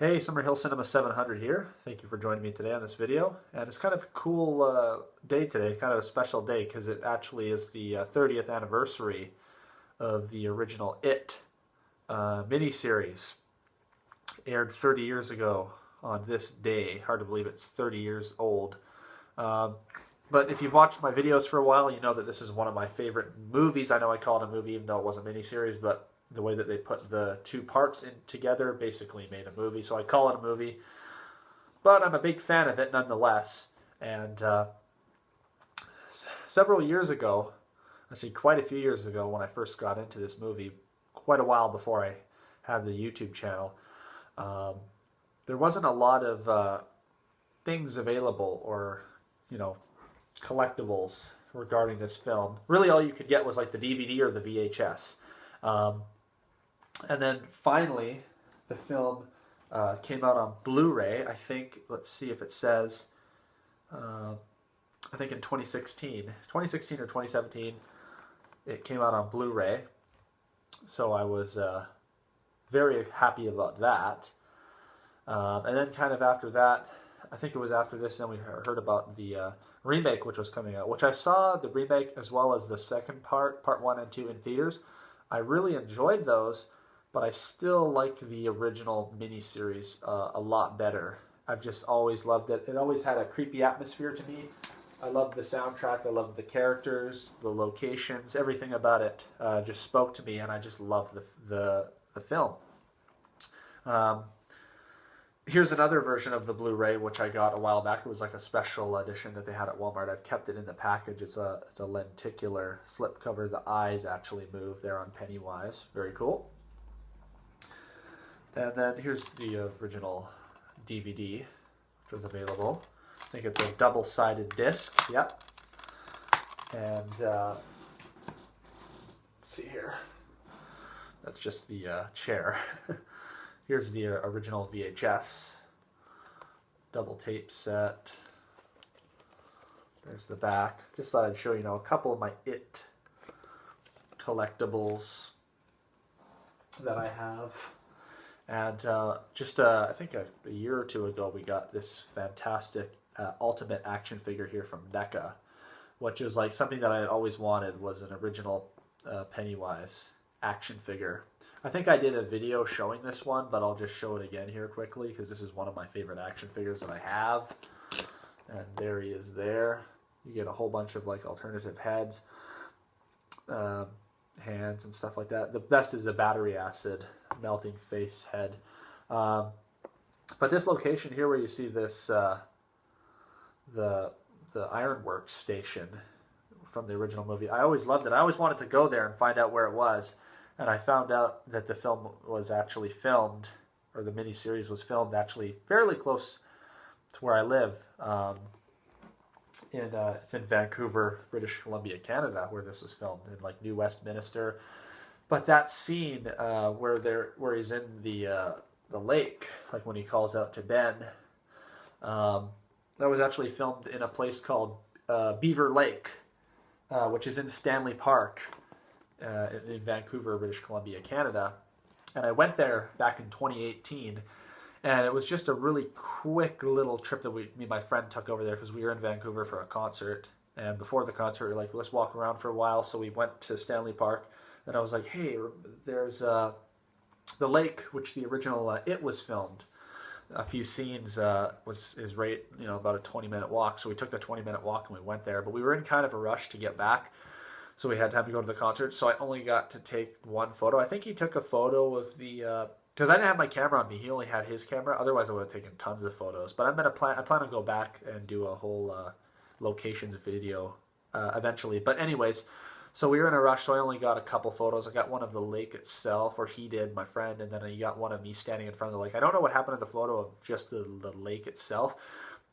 Hey, Summerhill Cinema 700 here. Thank you for joining me today on this video. And it's kind of a cool day today, kind of a special day, because it actually is the 30th anniversary of the original It miniseries. Aired 30 years ago on this day. Hard to believe it's 30 years old. But if you've watched my videos for a while, you know that this is one of my favorite movies. I know I call it a movie even though it was a miniseries, but the way that they put the two parts in together basically made a movie. So I call it a movie. But I'm a big fan of it nonetheless. And several years ago, actually quite a few years ago when I first got into this movie, quite a while before I had the YouTube channel, there wasn't a lot of things available or, collectibles regarding this film. Really all you could get was like the DVD or the VHS. And then finally, the film came out on Blu-ray. I think, let's see if it says, I think in 2016 or 2017, it came out on Blu-ray. So I was very happy about that. And then kind of after that, I think it was after this, then we heard about the remake which was coming out, which I saw the remake as well as the second part 1 and 2 in theaters. I really enjoyed those, but I still like the original miniseries a lot better. I've just always loved it. It always had a creepy atmosphere to me. I loved the soundtrack. I loved the characters, the locations, everything about it just spoke to me, and I just loved the film. Here's another version of the Blu-ray, which I got a while back. It was like a special edition that they had at Walmart. I've kept it in the package. It's a lenticular slipcover. The eyes actually move there on Pennywise. Very cool. And then here's the original DVD, which was available. I think it's a double-sided disc. Yep. And let's see here. That's just the chair. Here's the original VHS, double tape set. There's the back. Just thought I'd show you, a couple of my It collectibles that I have. And I think a year or two ago, we got this fantastic Ultimate action figure here from NECA, which is like something that I had always wanted, was an original Pennywise action figure. I think I did a video showing this one, but I'll just show it again here quickly because this is one of my favorite action figures that I have. And there he is there. You get a whole bunch of like alternative heads, hands and stuff like that. The best is the battery acid melting face head. But this location here where you see this, the Ironworks station from the original movie, I always loved it. I always wanted to go there and find out where it was. And I found out that the film was actually filmed, or the miniseries was filmed actually fairly close to where I live. It's in Vancouver, British Columbia, Canada, where this was filmed, in like New Westminster. But that scene where he's in the lake, like when he calls out to Ben, that was actually filmed in a place called Beaver Lake, which is in Stanley Park. In Vancouver, British Columbia, Canada. And I went there back in 2018, and it was just a really quick little trip that me and my friend took over there because we were in Vancouver for a concert. And before the concert, we were like, let's walk around for a while. So we went to Stanley Park, and I was like, hey, there's the lake, which the original It was filmed. A few scenes is right, about a 20-minute walk. So we took the 20-minute walk and we went there. But we were in kind of a rush to get back, so we had time to go to the concert. So I only got to take one photo. I think he took a photo of the, because I didn't have my camera on me. He only had his camera. Otherwise, I would have taken tons of photos. But I plan to go back and do a whole locations video eventually. But anyways, so we were in a rush, so I only got a couple photos. I got one of the lake itself, or he did, my friend, and then I got one of me standing in front of the lake. I don't know what happened to the photo of just the lake itself,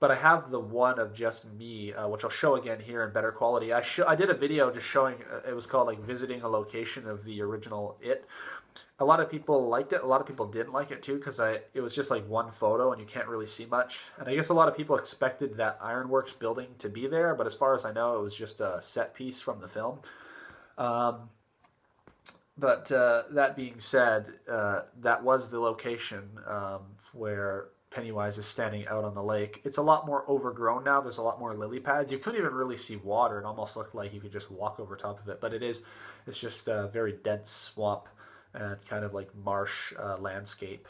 but I have the one of just me, which I'll show again here in better quality. I did a video just showing, it was called like visiting a location of the original It. A lot of people liked it. A lot of people didn't like it too because it was just like one photo and you can't really see much. And I guess a lot of people expected that Ironworks building to be there, but as far as I know, it was just a set piece from the film. But that being said, that was the location where Pennywise is standing out on the lake. It's a lot more overgrown now. There's a lot more lily pads. You couldn't even really see water. It almost looked like you could just walk over top of it. But it's just a very dense swamp and kind of like marsh landscape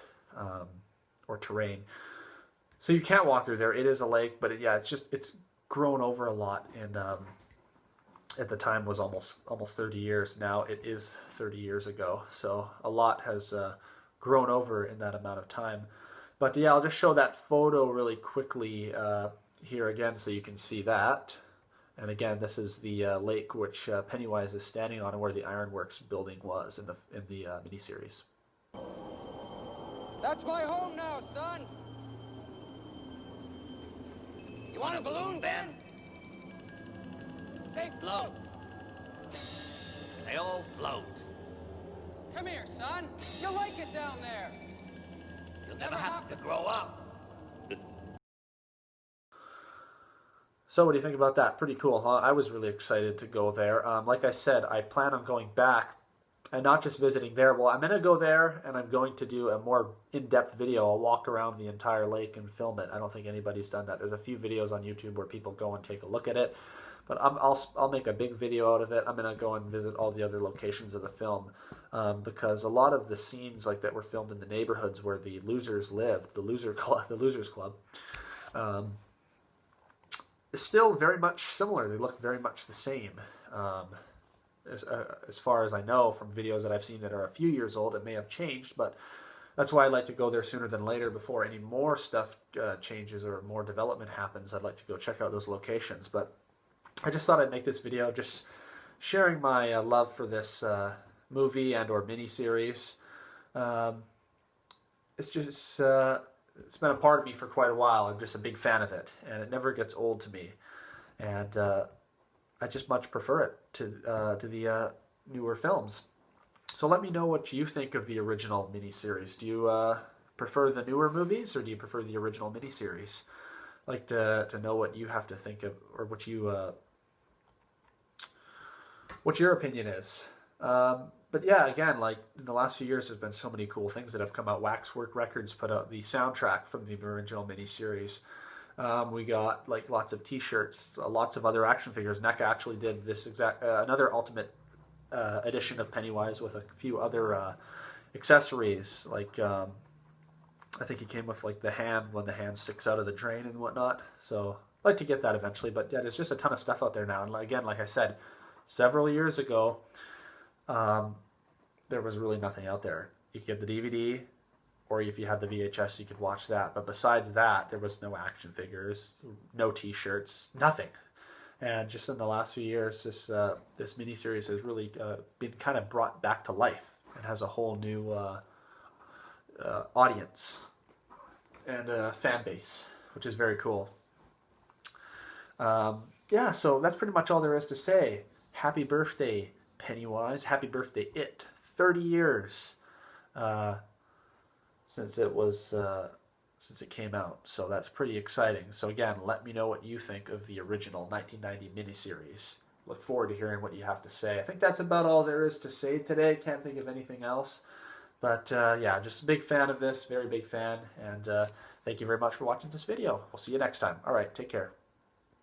or terrain. So you can't walk through there. It is a lake, but it's grown over a lot. And at the time was almost 30 years. Now it is 30 years ago. So a lot has grown over in that amount of time. But yeah, I'll just show that photo really quickly here again so you can see that. And again, this is the lake which Pennywise is standing on and where the Ironworks building was in the miniseries. That's my home now, son. You want a balloon, Ben? They float. They all float. Come here, son. You'll like it down there. You'll never have to grow up. So what do you think about that? Pretty cool, huh? I was really excited to go there. Like I said, I plan on going back and not just visiting there. Well, I'm going to go there and I'm going to do a more in-depth video. I'll walk around the entire lake and film it. I don't think anybody's done that. There's a few videos on YouTube where people go and take a look at it. But I'll make a big video out of it. I'm going to go and visit all the other locations of the film because a lot of the scenes like that were filmed in the neighborhoods where the losers lived, the Losers Club, is still very much similar. They look very much the same. As far as I know from videos that I've seen that are a few years old, it may have changed, but that's why I like to go there sooner than later before any more stuff changes or more development happens. I'd like to go check out those locations. But I just thought I'd make this video just sharing my love for this movie and or miniseries. It's just it's been a part of me for quite a while. I'm just a big fan of it, and it never gets old to me. And I just much prefer it to the newer films. So let me know what you think of the original miniseries. Do you prefer the newer movies, or do you prefer the original miniseries? I'd like to know what you have to think of, or what your opinion is. But yeah, again, like in the last few years, there's been so many cool things that have come out. Waxwork Records put out the soundtrack from the original miniseries. We got like lots of T-shirts, lots of other action figures. NECA actually did this another Ultimate edition of Pennywise with a few other accessories. Like I think he came with like the hand when the hand sticks out of the drain and whatnot. So I'd like to get that eventually. But yeah, there's just a ton of stuff out there now. And again, like I said, several years ago, there was really nothing out there. You could get the DVD, or if you had the VHS, you could watch that. But besides that, there was no action figures, no T-shirts, nothing. And just in the last few years, this miniseries has really been kind of brought back to life and has a whole new audience and fan base, which is very cool. Yeah, so that's pretty much all there is to say. Happy birthday, Pennywise. Happy birthday, It. 30 years since it came out. So that's pretty exciting. So again, let me know what you think of the original 1990 miniseries. Look forward to hearing what you have to say. I think that's about all there is to say today. Can't think of anything else. But yeah, just a big fan of this. Very big fan. And thank you very much for watching this video. We'll see you next time. All right, take care.